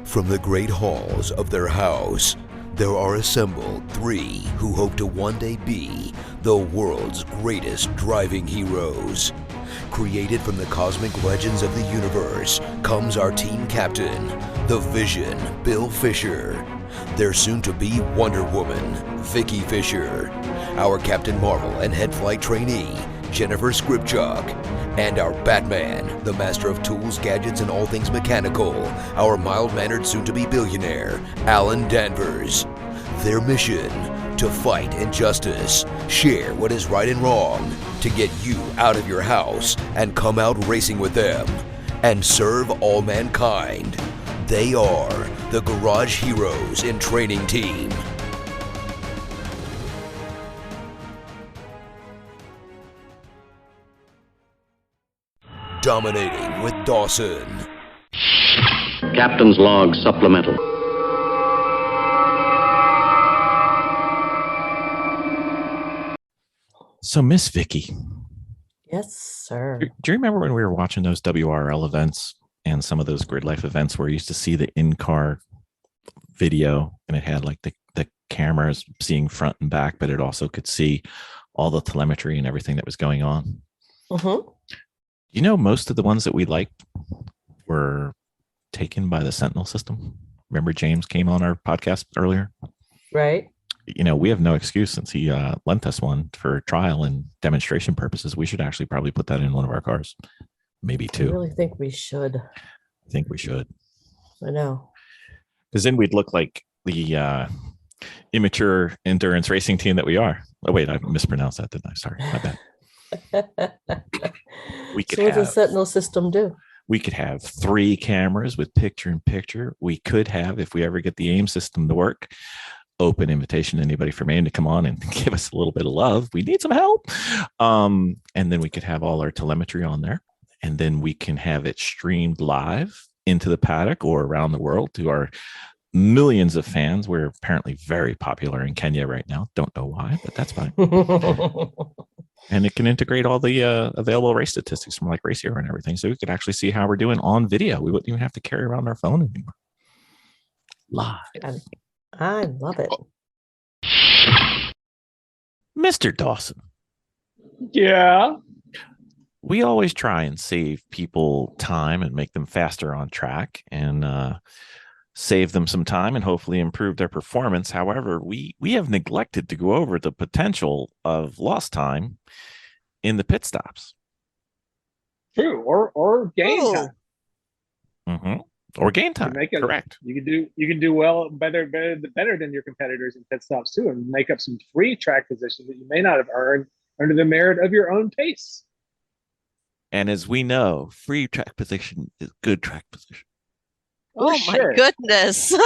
From the great halls of their house, there are assembled three who hope to one day be the world's greatest driving heroes. Created from the cosmic legends of the universe comes our team captain, the Vision, Bill Fisher. Their soon-to-be Wonder Woman, Vicki Fisher. Our Captain Marvel and head flight trainee, Jennifer Skripchuk. And our Batman, the master of tools, gadgets, and all things mechanical, our mild-mannered soon-to-be billionaire, Alan Danvers. Their mission, to fight injustice, share what is right and wrong, to get you out of your house and come out racing with them, and serve all mankind. They are the Garage Heroes in Training Team. Dominating with Dawson. Captain's Log Supplemental. So, Miss Vicki. Yes, sir. Do you remember when we were watching those WRL events and some of those grid life events where you used to see the in-car video and it had like the cameras seeing front and back, but it also could see all the telemetry and everything that was going on? Mm-hmm. You know, most of the ones that we liked were taken by the Sentinel system. Remember James came on our podcast earlier? Right. You know, we have no excuse since he lent us one for trial and demonstration purposes. We should actually probably put that in one of our cars. Maybe two. I really think we should. I think we should. I know. Because then we'd look like the immature endurance racing team that we are. Oh, wait, I mispronounced that, didn't I? Sorry, my bad. We could So what does the have, Sentinel system do? we could have 3 cameras with picture-in-picture. We could have, if we ever get the AIM system to work, open invitation to anybody from AIM to come on and give us a little bit of love. We need some help. And then we could have all our telemetry on there. And then we can have it streamed live into the paddock or around the world to our millions of fans. We're apparently very popular in Kenya right now. Don't know why, but that's fine. And it can integrate all the available race statistics from like Race Hero and everything. So we could actually see how we're doing on video. We wouldn't even have to carry around our phone anymore. Live. I love it. Mr. Dawson. Yeah. We always try and save people time and make them faster on track and save them some time and hopefully improve their performance. However, we have neglected to go over the potential of lost time in the pit stops. True. Or game time. Mm-hmm. Or game time. Correct. You can do well better than your competitors in pit stops too, and make up some free track positions that you may not have earned under the merit of your own pace. And as we know, free track position is good track position. Oh my goodness.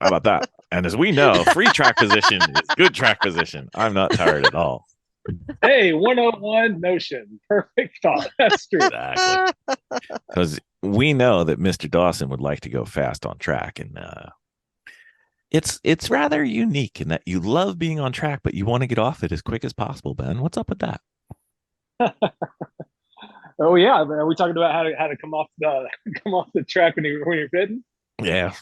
How about that? And as we know, free track position is good track position. I'm not tired at all. Hey, 101 notion. Perfect thought. That's true. Exactly. Because we know that Mr. Dawson would like to go fast on track. And it's rather unique in that you love being on track, but you want to get off it as quick as possible, Ben. What's up with that? Oh yeah, are we talking about how to come off the track when you're pitting? Yeah.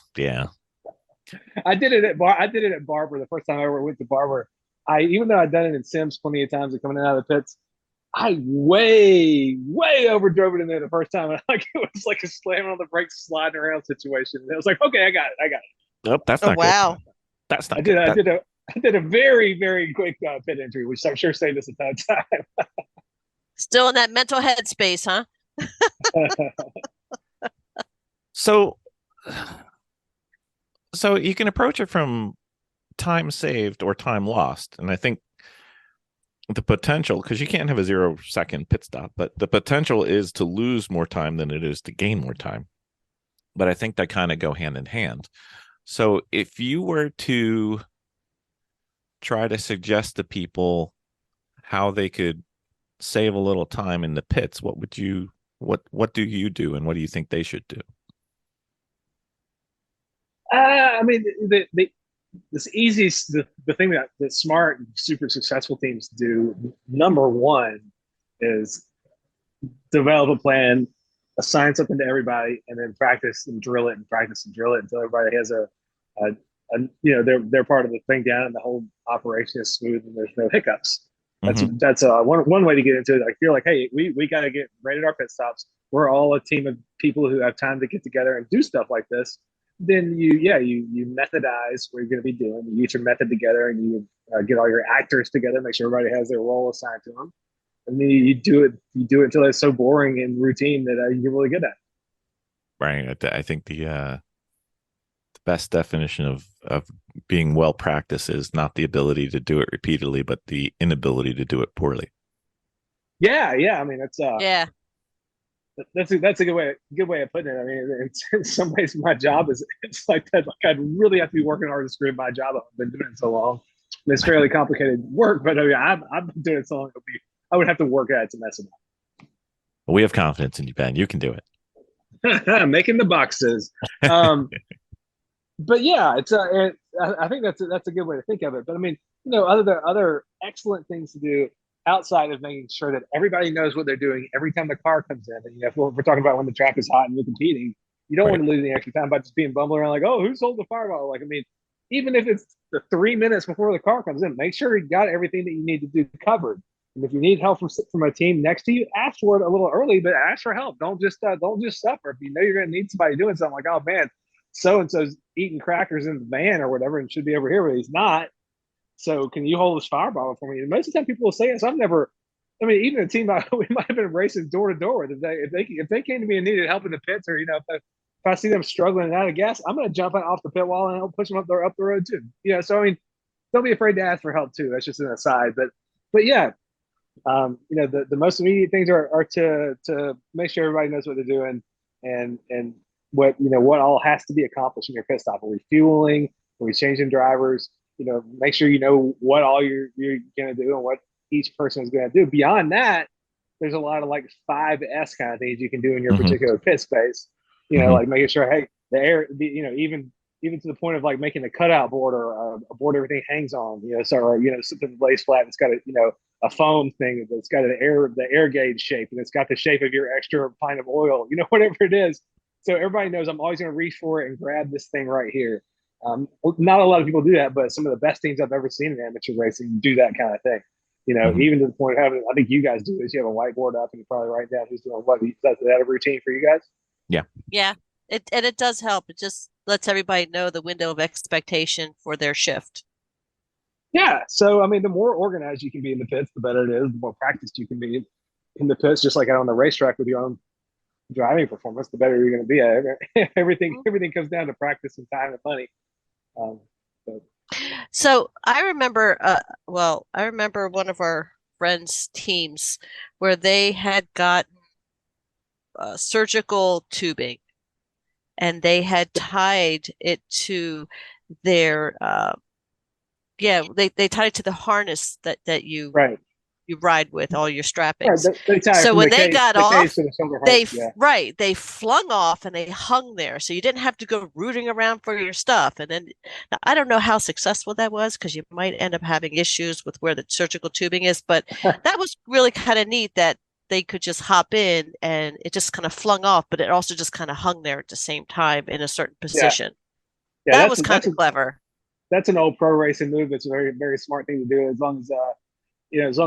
I did it at Barber the first time I ever went to Barber. Even though I'd done it in Sims plenty of times and coming out of the pits, I way overdrove it in there the first time. And it was like a slamming on the brakes, sliding around situation. And it was like, okay, I got it. Nope, that's not wow. good. That's not good. I did a very, very quick pit entry, which I'm sure saved us a ton of time. Still in that mental headspace, huh? So you can approach it from time saved or time lost. And I think the potential, because you can't have a 0-second pit stop, but the potential is to lose more time than it is to gain more time. But I think they kind of go hand in hand. So if you were to try to suggest to people how they could save a little time in the pits, what do you do and what do you think they should do? I mean, the thing that smart, super successful teams do, number one, is develop a plan assign something to everybody, and then practice and drill it and practice and drill it until everybody has a they're part of the thing down, and the whole operation is smooth and there's no hiccups. That's one way to get into it. I feel like, hey, we got to get right at our pit stops. We're all a team of people who have time to get together and do stuff like this. Then you methodize what you're going to be doing. You get your method together, and you get all your actors together, make sure everybody has their role assigned to them, and then you do it until it's so boring and routine that you're really good at it. Right. I think the best definition of being well practiced is not the ability to do it repeatedly, but the inability to do it poorly. Yeah. I mean, that's yeah. That's a good way of putting it. I mean, in some ways, my job it's like that. Like, I'd really have to be working hard to screw my job up. I've been doing it so long. And it's fairly complicated work, but I mean, I've been doing it so long. I would have to work at it to mess it up. We have confidence in you, Ben. You can do it. Making the boxes. But yeah, I think that's a good way to think of it. But I mean, other excellent things to do outside of making sure that everybody knows what they're doing every time the car comes in. And if we're talking about when the track is hot and you're competing, you don't want to lose any extra time by just being bumbling around like, oh, who's holding the fireball? Like, I mean, even if it's the 3 minutes before the car comes in, make sure you got everything that you need to do covered. And if you need help from a team next to you, ask for it a little early, but ask for help. Don't just suffer. If you know you're going to need somebody doing something, like, oh man, so and so's eating crackers in the van or whatever, and should be over here, but he's not. So can you hold this fireball for me? And most of the time, people will say it. So even a team we might have been racing door to door. If they came to me and needed help in the pits, or if I see them struggling out of gas, I'm going to jump off the pit wall and help push them up the road too. So I mean, don't be afraid to ask for help too. That's just an aside. But yeah, the most immediate things are to make sure everybody knows what they're doing, and what all has to be accomplished in your pit stop. Are we fueling? Are we changing drivers? Make sure you know what all you're going to do and what each person is going to do. Beyond that, there's a lot of like 5S kind of things you can do in your particular pit space. Like making sure, hey, the air, even to the point of like making a cutout board or a board everything hangs on. Something lays flat. It's got a foam thing that's got the air gauge shape, and it's got the shape of your extra pint of oil. Whatever it is. So everybody knows I'm always going to reach for it and grab this thing right here. Not a lot of people do that, but some of the best teams I've ever seen in amateur racing do that kind of thing. Even to the point of having, I think you guys do this. You have a whiteboard up and you probably write down who's doing what. Is that a routine for you guys? Yeah. Yeah. It does help. It just lets everybody know the window of expectation for their shift. Yeah. So, I mean, the more organized you can be in the pits, the better it is. The more practiced you can be in the pits, just like out on the racetrack with your own driving performance, the better you're going to be at it. Everything comes down to practice and time and money. So I remember one of our friends' teams where they had gotten surgical tubing, and they had tied it to their they tied it to the harness that you ride with all your strappings. So when they got off, they flung off and they hung there. So you didn't have to go rooting around for your stuff. And then I don't know how successful that was, because you might end up having issues with where the surgical tubing is. But that was really kind of neat that they could just hop in and it just kind of flung off, but it also just kind of hung there at the same time in a certain position. Yeah, that was kind of clever. That's an old pro racing move. It's a very, very smart thing to do, as long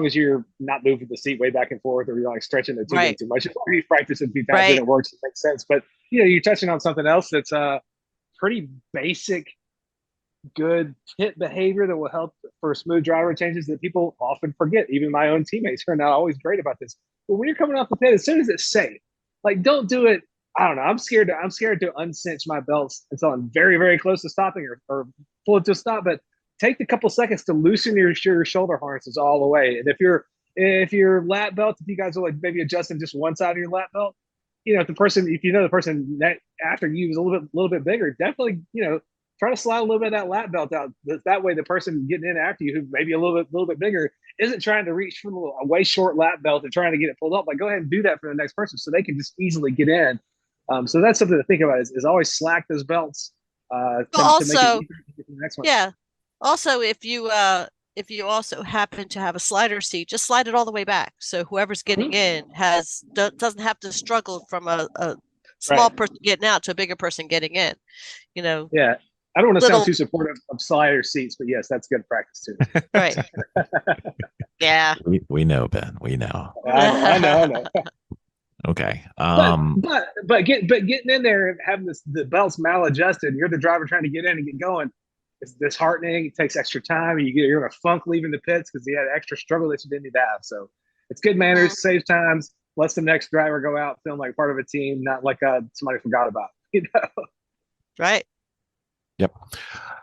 as you're not moving the seat way back and forth, or you're like stretching the tubing too much. As long as you practice it a few times and it works, it makes sense. But you're touching on something else that's pretty basic, good pit behavior that will help for smooth driver changes that people often forget. Even my own teammates are not always great about this. But when you're coming off the pit, as soon as it's safe, like, don't do it. I don't know. I'm scared to uncinch my belts until I'm very, very close to stopping or pull it to a stop. But take the couple seconds to loosen your shoulder harnesses all the way. And if your lap belt, if you guys are like maybe adjusting just one side of your lap belt, if the person that after you is a little bit bigger, definitely try to slide a little bit of that lap belt out. That way, the person getting in after you, who maybe a little bit bigger, isn't trying to reach for a way short lap belt and trying to get it pulled up. Like, go ahead and do that for the next person, so they can just easily get in. So that's something to think about. Is always slack those belts. To make it easier to get to the next one. Yeah. Also, if you if you also happen to have a slider seat, just slide it all the way back. So whoever's getting in doesn't have to struggle from a small person getting out to a bigger person getting in, Yeah. I don't want to sound too supportive of slider seats, but yes, that's good practice too. Right. Yeah. We know, Ben. We know. I know. Okay. But getting in there and having the belts maladjusted, and you're the driver trying to get in and get going. It's disheartening. It takes extra time. You're in a funk leaving the pits because you had extra struggle that you didn't need to have. So it's good manners, saves times, lets the next driver go out feeling like part of a team, not like somebody forgot about. Right. Yep.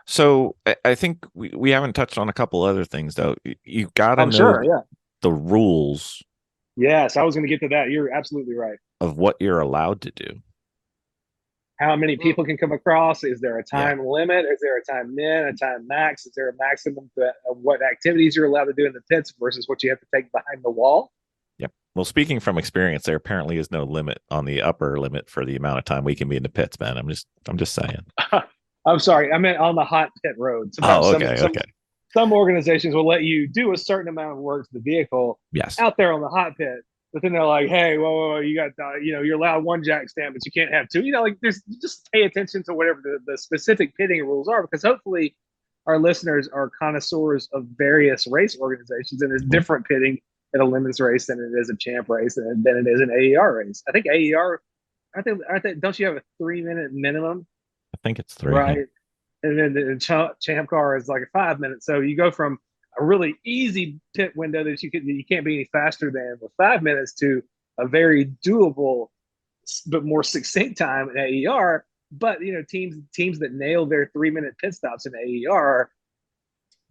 So I think we haven't touched on a couple other things though. You got to know the rules. Yes, I was going to get to that. You're absolutely right. Of what you're allowed to do. How many people can come across? Is there a time limit? Is there a time min, a time max? Is there a maximum of what activities you're allowed to do in the pits versus what you have to take behind the wall? Yep. Well, speaking from experience, there apparently is no limit on the upper limit for the amount of time we can be in the pits, man. I'm just saying. I'm sorry. I meant on the hot pit road. Okay. Some organizations will let you do a certain amount of work to the vehicle out there on the hot pit. But then they're like, hey, whoa, you got, you're allowed one jack stand, but you can't have two. There's just pay attention to whatever the specific pitting rules are, because hopefully our listeners are connoisseurs of various race organizations, and there's different pitting at a lemons race than it is a champ race than it is an AER race. I think AER, don't you have a 3-minute minimum? I think it's 3. Right. And then the champ car is like a 5 minute. So you go from a really easy pit window that you can't be any faster than with 5 minutes to a very doable but more succinct time in AER. But teams that nail their 3-minute pit stops in AER are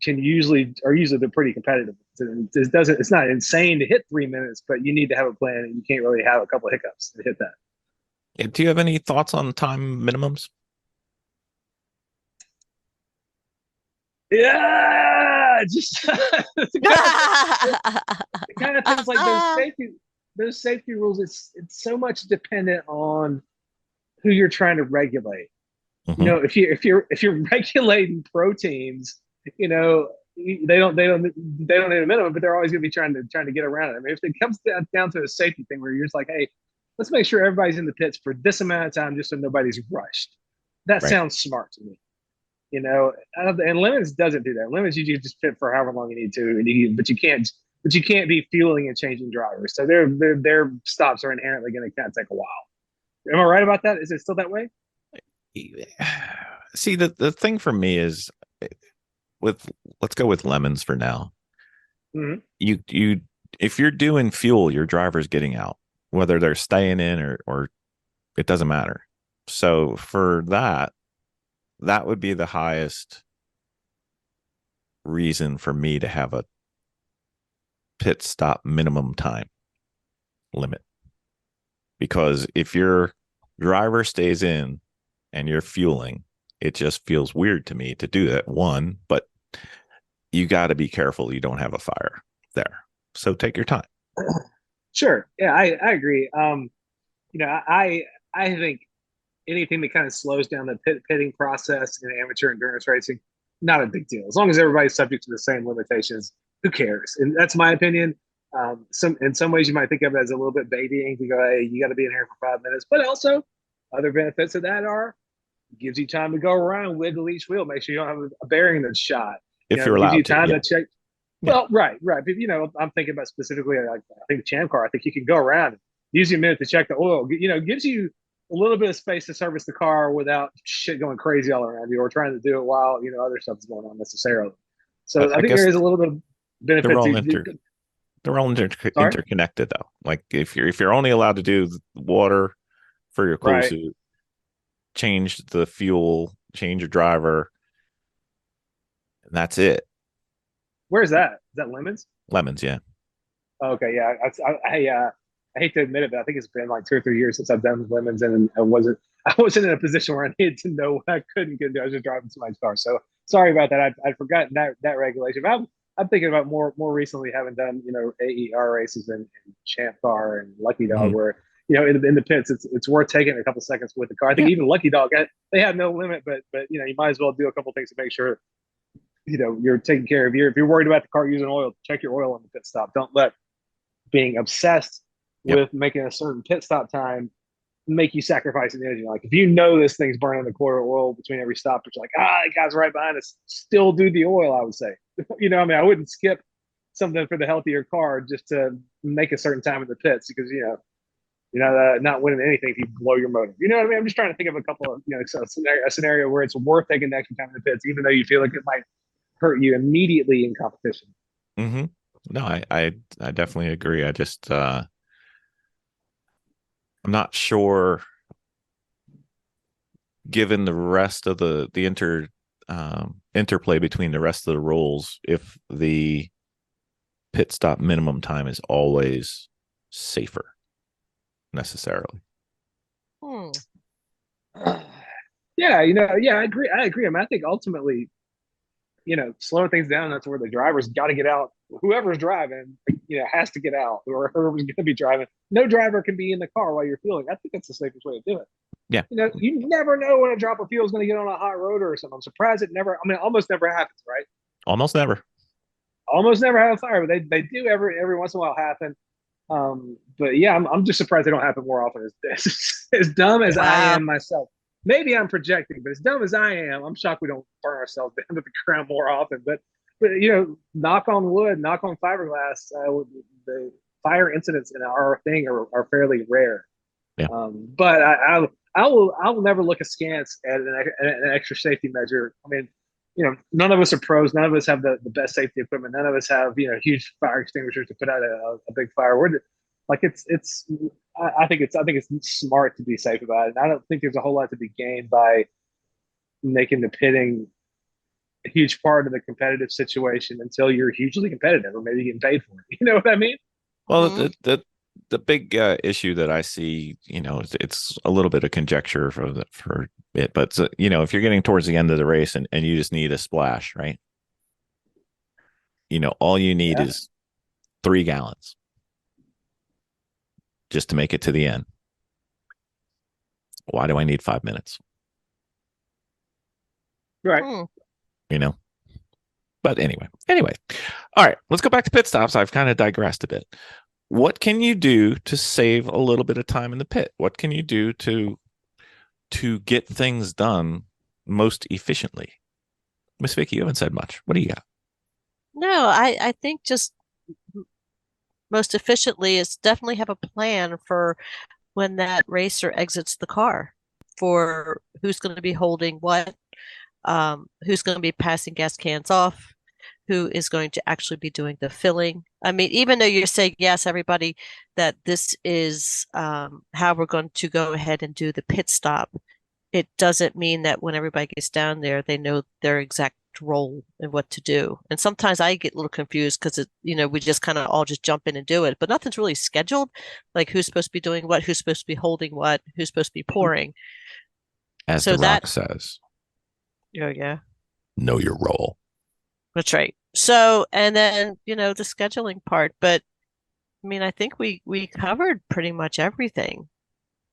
usually they're pretty competitive. It's not insane to hit 3 minutes, but you need to have a plan, and you can't really have a couple of hiccups to hit that. Do you have any thoughts on time minimums? Yeah, just the kind of things like those safety rules. It's so much dependent on who you're trying to regulate. Mm-hmm. If you're regulating pro teams, they don't need a minimum, but they're always going to be trying to get around it. I mean, if it comes down to a safety thing where you're just like, hey, let's make sure everybody's in the pits for this amount of time just so nobody's rushed. That sounds smart to me. And lemons doesn't do that. Lemons, you just fit for however long you need to, but you can't be fueling and changing drivers. So their stops are inherently going to kind of take a while. Am I right about that? Is it still that way? See, the thing for me is let's go with lemons for now. Mm-hmm. You if you're doing fuel, your driver's getting out, whether they're staying in or it doesn't matter. So for that would be the highest reason for me to have a pit stop minimum time limit. Because if your driver stays in and you're fueling, it just feels weird to me to do that. One, but you got to be careful you don't have a fire there. So take your time. Sure. Yeah, I agree. I think anything that kind of slows down the pitting process in amateur endurance racing, not a big deal. As long as everybody's subject to the same limitations, who cares? And that's my opinion. In some ways, you might think of it as a little bit babying to go, hey, you got to be in here for 5 minutes. But also, other benefits of that are gives you time to go around, wiggle each wheel, make sure you don't have a bearing that's shot. If you're allowed gives you time to check. Well, right. But, I'm thinking about specifically, like I think the champ car. I think you can go around, use your minute to check the oil. Gives you a little bit of space to service the car without shit going crazy all around you, or trying to do it while other stuff's going on necessarily. So I think there is a little bit of benefit. They're all interconnected though. Like if you're only allowed to do water for your cool suit, change the fuel, change your driver, and that's it. Where's that? Is that lemons? Lemons, yeah. Okay, yeah. I hate to admit it, but I think it's been like 2 or 3 years since I've done lemons, and I wasn't in a position where I needed to know what I couldn't get to. I was just driving somebody's car. So sorry about that. I'd forgotten that regulation. But I'm thinking about more recently having done AER races and Champ Car and Lucky Dog, where in the pits it's worth taking a couple seconds with the car. I think even Lucky Dog, they have no limit, but you might as well do a couple things to make sure you're taking care of if you're worried about the car using oil, check your oil on the pit stop. Don't let being obsessed with making a certain pit stop time make you sacrifice the engine. Like if you know this thing's burning a quart of oil between every stop, it's like, the guy's right behind us, still do the oil, I would say. I wouldn't skip something for the healthier car just to make a certain time in the pits because, not winning anything if you blow your motor. You know what I mean? I'm just trying to think of a couple of, a scenario where it's worth taking the extra time in the pits, even though you feel like it might hurt you immediately in competition. Mm-hmm. No, I definitely agree. I just, I'm not sure, given the rest of the interplay between the rest of the rules, if the pit stop minimum time is always safer necessarily. Yeah, I agree. I mean, I think ultimately, slowing things down, that's where the driver's got to get out. Whoever's driving, has to get out, or whoever's going to be driving. No driver can be in the car while you're fueling. I think that's the safest way to do it. Yeah. You never know when a drop of fuel is going to get on a hot road or something. I'm surprised it never, almost never happens, right? Almost never. Almost never have a fire, but they do every once in a while happen. But yeah, I'm just surprised they don't happen more often. As dumb as I am myself. Maybe I'm projecting, but as dumb as I am, I'm shocked we don't burn ourselves down to the ground more often. But knock on wood, knock on fiberglass, the fire incidents in our thing are fairly rare. Yeah. But I will never look askance at an extra safety measure. I mean, none of us are pros. None of us have the best safety equipment. None of us have huge fire extinguishers to put out a big fire. I think it's smart to be safe about it. And I don't think there's a whole lot to be gained by making the pitting a huge part of the competitive situation until you're hugely competitive or maybe getting paid for it. You know what I mean? Well, the big issue that I see, it's a little bit of conjecture for it, but if you're getting towards the end of the race and you just need a splash, right? All you need is 3 gallons just to make it to the end. Why do I need 5 minutes? Right. But anyway. All right, let's go back to pit stops. I've kind of digressed a bit. What can you do to save a little bit of time in the pit? What can you do to get things done most efficiently? Miss Vicki, you haven't said much. What do you got? No, I think just most efficiently is definitely have a plan for when that racer exits the car, for who's going to be holding what, who's going to be passing gas cans off, who is going to actually be doing the filling. I mean, even though you're saying, yes, everybody, that this is how we're going to go ahead and do the pit stop, it doesn't mean that when everybody gets down there, they know their exact role and what to do. And sometimes I get a little confused because we just kind of all just jump in and do it, but nothing's really scheduled. Like who's supposed to be doing what, who's supposed to be holding what, who's supposed to be pouring. As so The Rock says. Oh yeah. Know your role. That's right. So, and then the scheduling part, but I mean, I think we covered pretty much everything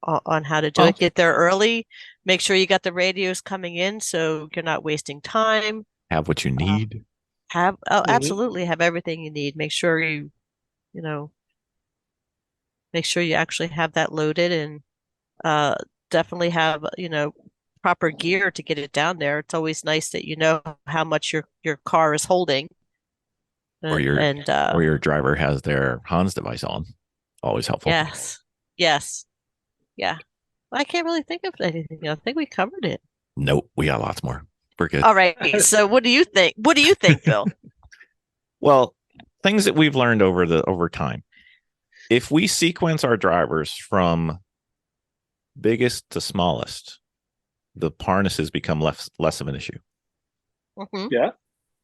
on how to do it. Get there early, make sure you got the radios coming in so you're not wasting time. Have what you need. Absolutely have everything you need. Make sure make sure you actually have that loaded, and definitely have proper gear to get it down there. It's always nice that how much your car is holding. Or your driver has their Hans device on. Always helpful. Yes. Yeah. I can't really think of anything. I think we covered it. Nope. We got lots more. We're good. All right. So what do you think? What do you think, Bill? Well, things that we've learned over time. If we sequence our drivers from biggest to smallest, the harnesses become less of an issue. Mm-hmm. Yeah.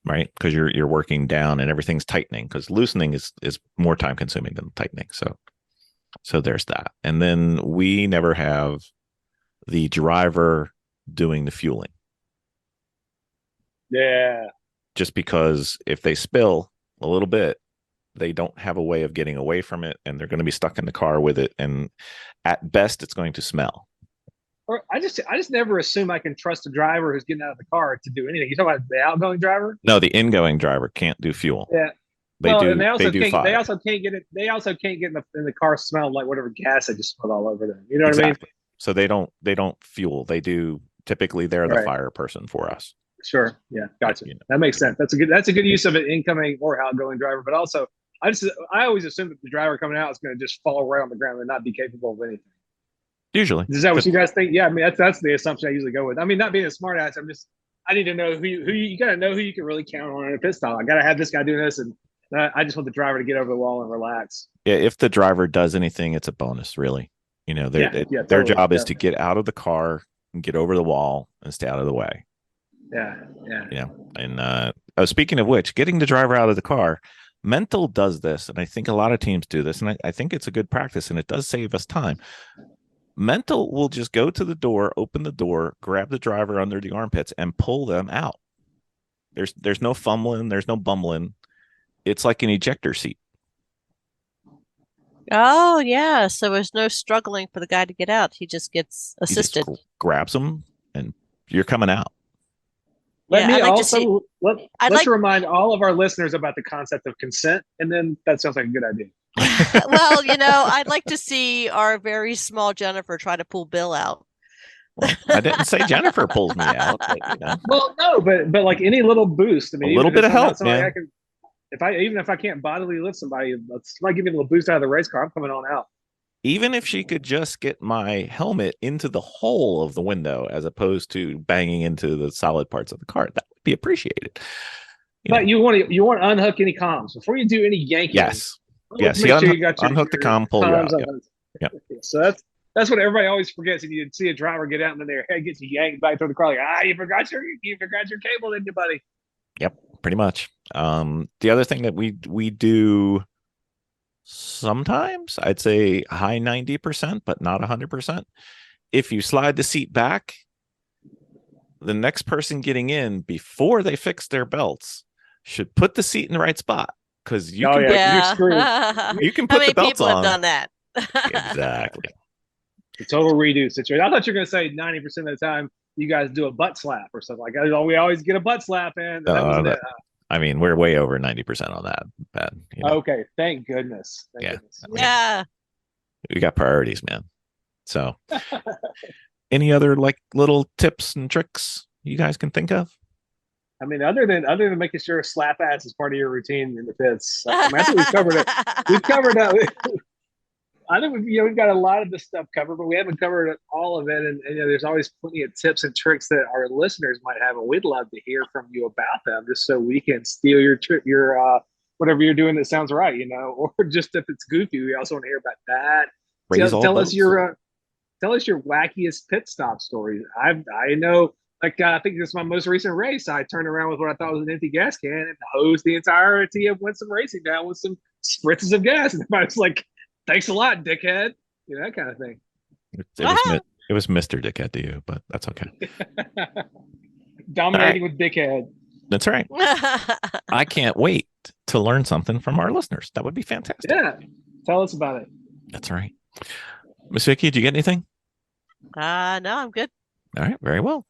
Right? Because you're working down and everything's tightening, because loosening is more time consuming than tightening. So there's that. And then we never have the driver doing the fueling. Yeah. Just because if they spill a little bit, they don't have a way of getting away from it, and they're going to be stuck in the car with it. And at best, it's going to smell. or I just never assume I can trust a driver who's getting out of the car to do anything. You talking about the outgoing driver? No, the ingoing driver can't do fuel. Yeah. They do. And they also can't. Fire. They also can't get it. They also can't get in the car smelling like whatever gas I just spilled all over them. You know what I mean? So they don't fuel. They do. Typically, they're the fire person for us. Sure. Yeah. Gotcha. That makes sense. That's a good use of an incoming or outgoing driver. But also, I always assume that the driver coming out is going to just fall right on the ground and not be capable of anything. Usually. Is that what you guys think? Yeah. I mean, that's the assumption I usually go with. I mean, not being a smart ass. I need to know who you got to know who you can really count on in a pit stop. I got to have this guy doing this, and I just want the driver to get over the wall and relax. Yeah. If the driver does anything, it's a bonus, really. You know, their job is to get out of the car and get over the wall and stay out of the way. Yeah. And speaking of which, getting the driver out of the car, Mental does this, and I think a lot of teams do this, and I think it's a good practice, and it does save us time. Mental will just go to the door, open the door, grab the driver under the armpits, and pull them out. There's no fumbling, there's no bumbling. It's like an ejector seat. Oh, yeah. So there's no struggling for the guy to get out. He just gets assisted. He just grabs them, and you're coming out. Let's remind all of our listeners about the concept of consent, and then that sounds like a good idea. Well, I'd like to see our very small Jennifer try to pull Bill out. Well, I didn't say Jennifer pulls me out. But, Well, no, but like any little boost. I mean, a little bit of help, man. Even if I can't bodily lift somebody, somebody give me a little boost out of the race car, I'm coming on out. Even if she could just get my helmet into the hole of the window as opposed to banging into the solid parts of the car, that would be appreciated. You want to unhook any comms before you do any yanking. Yes. Unhook the comm, pull you out. Yep. So that's what everybody always forgets. And you see a driver get out and then their head gets yanked back toward the car, like, you forgot your cable, didn't you, buddy? Yep, pretty much. The other thing that we do sometimes, I'd say high 90%, but not 100%. If you slide the seat back, the next person getting in before they fix their belts should put the seat in the right spot, because you're screwed. You can put the belts on. How many people have done that? Exactly. The total redo situation. I thought you were going to say 90% of the time you guys do a butt slap or something like that. We always get a butt slap in. I mean, we're way over 90% on that. Okay, thank goodness. Yeah. We got priorities, man. So, any other little tips and tricks you guys can think of? I mean, other than making sure slap ass is part of your routine in the pits. I think we've covered it. We've covered it. I think we've got a lot of this stuff covered, but we haven't covered all of it. And there's always plenty of tips and tricks that our listeners might have, and we'd love to hear from you about them, just so we can steal your whatever you're doing that sounds right, or just if it's goofy, we also want to hear about that. Tell us your wackiest pit stop stories. I know. I think this is my most recent race. I turned around with what I thought was an empty gas can and hosed the entirety of Winsome Racing down with some spritzes of gas. And I was like, "Thanks a lot, dickhead." That kind of thing. It was Mr. Dickhead to you, but that's okay. Dominating with dickhead. That's right. I can't wait to learn something from our listeners. That would be fantastic. Yeah. Tell us about it. That's right. Miss Vicki, did you get anything? No, I'm good. All right. Very well.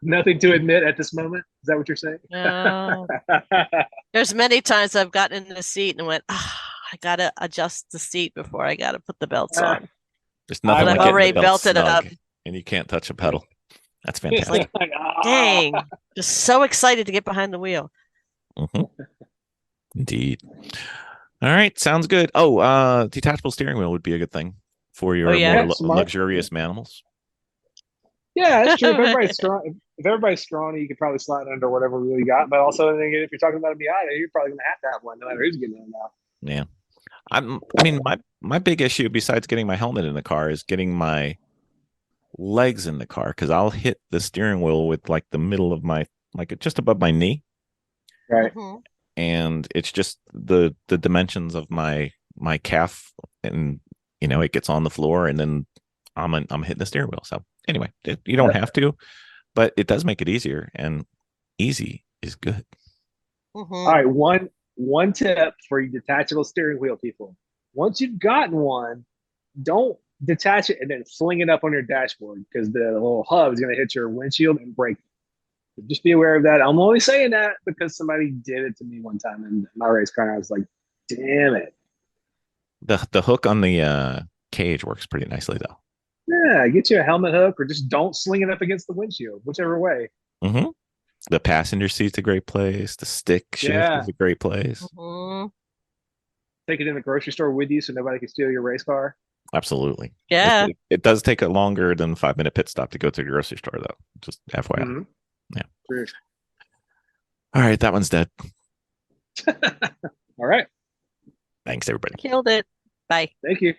Nothing to admit at this moment. Is that what you're saying? No. There's many times I've gotten in the seat and went, I got to adjust the seat before I got to put the belts on. There's nothing like I've already belted it up. And you can't touch a pedal. That's fantastic. Dang. Just so excited to get behind the wheel. Mm-hmm. Indeed. All right. Sounds good. Oh, detachable steering wheel would be a good thing for your more luxurious animals. Yeah, that's true. If everybody's strong, you could probably slide under whatever wheel you got. But also, if you're talking about a Miata, you're probably going to have one, no matter who's getting in now. Yeah, I mean, my big issue besides getting my helmet in the car is getting my legs in the car, because I'll hit the steering wheel with the middle of my just above my knee, right? Mm-hmm. And it's just the dimensions of my calf, and it gets on the floor, and then I'm hitting the steering wheel. So anyway, you don't have to, but it does make it easier, and easy is good. Mm-hmm. All right, one tip for you detachable steering wheel people: once you've gotten one, don't detach it and then fling it up on your dashboard because the little hub is going to hit your windshield and break it. Just be aware of that. I'm only saying that because somebody did it to me one time in my race car, and I was like, damn it. The hook on the cage works pretty nicely, though. Yeah, get you a helmet hook or just don't sling it up against the windshield, whichever way. Mm-hmm. The passenger seat's a great place. The stick shift is a great place. Mm-hmm. Take it in the grocery store with you so nobody can steal your race car. Absolutely. Yeah. It does take a longer than 5-minute pit stop to go to the grocery store, though. Just FYI. Mm-hmm. Yeah. True. All right, that one's dead. All right. Thanks, everybody. Killed it. Bye. Thank you.